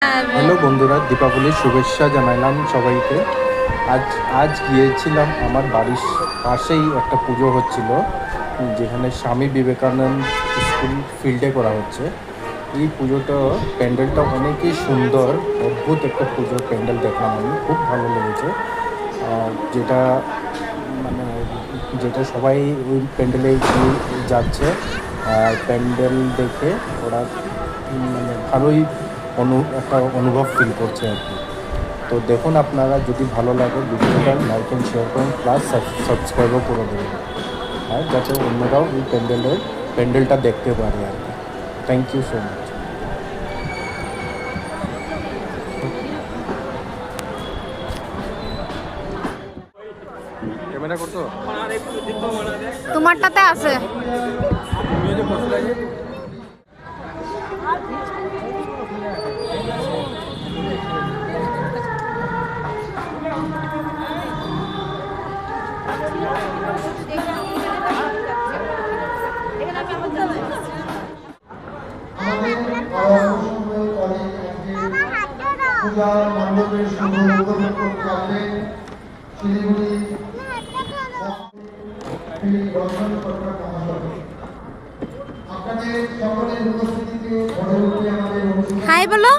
Hello বন্ধুরা, দীপাবলির শুভেচ্ছা জানাইলাম সবাইকে। আজ গিয়েছিলাম আমার বাড়ির পাশেই একটা পুজো হচ্ছিল, যেখানে স্বামী বিবেকানন্দ স্কুল ফিল্ডে করা হচ্ছে। এই পুজোটা প্যান্ডেলটা অনেকই সুন্দর, অদ্ভুত একটা পুজোর প্যান্ডেল দেখলাম আমি, খুব ভালো লেগেছে। যেটা মানে যেটা সবাই ওই প্যান্ডেলে যাচ্ছে, প্যান্ডেল দেখে ওরা মানে ভালোই একটা অনুভব ফিল করছে আর কি। তো দেখুন, আপনারা যদি ভালো লাগে ভিডিওটা লাইক অ্যান্ড শেয়ার করুন, প্লাস সাবস্ক্রাইবও করে দেবেন, আর যাতে অন্যরাও এই প্যান্ডেলটা দেখতে পারে আর কি। Thank you so much. Camera করতো তোমারটাতে আছে। হাই বলো।